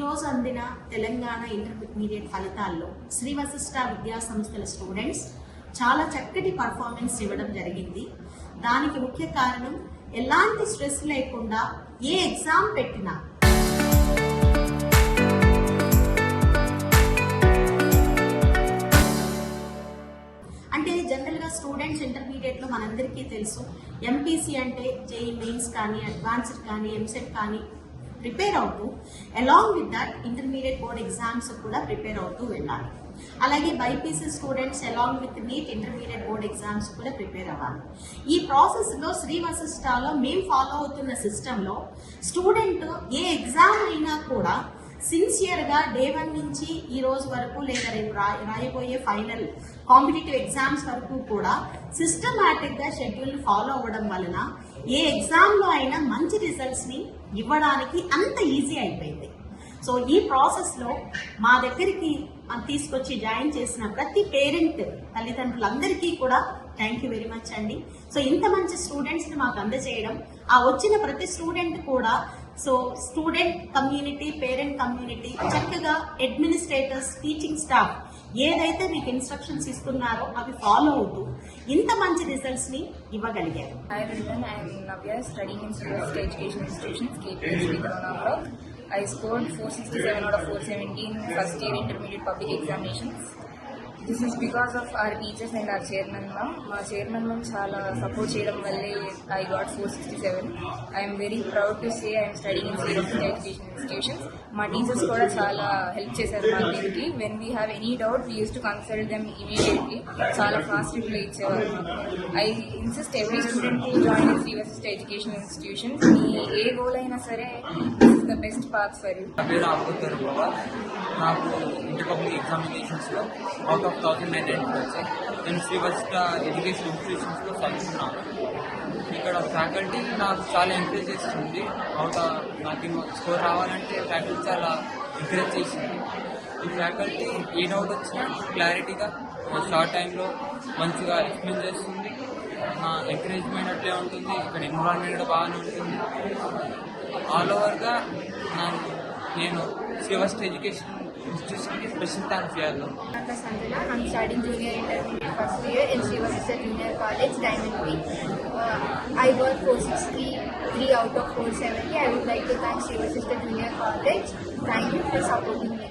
రోజు అందిన తెలంగాణ ఇంటర్మీడియట్ ఫలితాల్లో శ్రీ వశిష్ట విద్యా సంస్థల స్టూడెంట్స్ చాలా చక్కటి పర్ఫార్మెన్స్ ఇవ్వడం జరిగింది. దానికి ముఖ్య కారణం ఎలాంటి స్ట్రెస్ లేకుండా ఏ ఎగ్జామ్ పెట్టినా అంటే జనరల్ గా స్టూడెంట్స్ ఇంటర్మీడియట్ లో మనందరికీ తెలుసు ఎంపీసీ అంటే జేఈ మెయిన్స్ కానీ అడ్వాన్స్డ్ కానీ ఎంసెట్ కానీ ప్రిపేర్ అవుతూ along with that intermediate board exams కూడా ప్రిపేర్ అవుతూ వెళ్ళాలి. అలాగే BiPC students along with NEET intermediate board exams కూడా ప్రిపేర్ అవ్వాలి. ఈ ప్రాసెస్ లో శ్రీ వశిష్ఠలో మేము ఫాలో అవుతున్న సిస్టమ్ లో స్టూడెంట్ ఏ ఎగ్జామ్ అయినా కూడా సిన్సియర్ గా డే 1 నుంచి ఈ రోజు వరకు లేదా రేపు రాయబోయే ఫైనల్ కాంపిటేటివ్ ఎగ్జామ్స్ వరకు కూడా సిస్టమాటిక్ గా షెడ్యూల్ ఫాలో అవ్వడం వలన ఏ ఎగ్జామ్ లో అయినా మంచి రిజల్ట్స్ ని ఇవ్వడానికి అంత ఈజీ అయిపోయింది. సో ఈ ప్రాసెస్ లో మా దగ్గరికి తీసుకొచ్చి జాయిన్ చేసిన ప్రతి పేరెంట్ తల్లిదండ్రులందరికీ కూడా థ్యాంక్ యూ వెరీ మచ్ అండి. సో ఇంత మంచి స్టూడెంట్స్ ని మాకు అందజేయడం, ఆ వచ్చిన ప్రతి స్టూడెంట్ కూడా so student community, parent community చక్కగా అడ్మినిస్ట్రేటర్స్, టీచింగ్ స్టాఫ్ ఏదైతే మీకు ఇన్స్ట్రక్షన్స్ ఇస్తున్నారో అవి ఫాలో అవుతూ ఇంత మంచి రిజల్ట్స్ ని ఇవ్వగలిగారు. I scored 467 out of 417 first year intermediate public examinations. This is because of our teachers and our chairman ma'am. My chairman ma'am chala support cheyadam valle I got 467. I am very proud to say I am studying in Sri Vashishta Education Institutions. My teachers kuda chala help chesaru maaki. When we have any doubt, we used to consult them immediately. Chala fast reply ichevaru. I insist every student to join in Sri Vashishta Education Institutions. Mee A goal అయినా సరే this is the best path for you. నాకు inter public ఎగ్జామినేషన్స్లో out of 1900 వచ్చాయి. నేను Shri Vasishta education ఇన్స్టిట్యూషన్స్లో చదువుతున్నాను. ఇక్కడ faculty నాకు చాలా encourage చేస్తుంది. నాకు స్కోర్ రావాలంటే ఫ్యాకల్టీ చాలా ఎంకరేజ్ చేసింది. ఈ ఫ్యాకల్టీ ఏ డౌట్ వచ్చినా క్లారిటీగా షార్ట్ టైంలో మంచిగా ఎక్స్ప్లెయిన్ చేస్తుంది. నా ఎంకరేజ్మెంట్ అట్లే ఉంటుంది. ఇక్కడ ఎన్విరాన్మెంట్ కూడా బాగానే ఉంటుంది. ఆల్ ఓవర్గా నేను శ్రీ వశిష్ట ఎడ్యుకేషన్ ఇన్స్టిట్యూషన్కి స్పెషల్ థ్యాంక్స్ చేయాలి. I'm studying junior intermediate first year in Sri Vashishta Junior College, Diamond Peak. I got 463 out of 470. I would like to thank Sri Vashishta Junior College. Thank you for supporting me.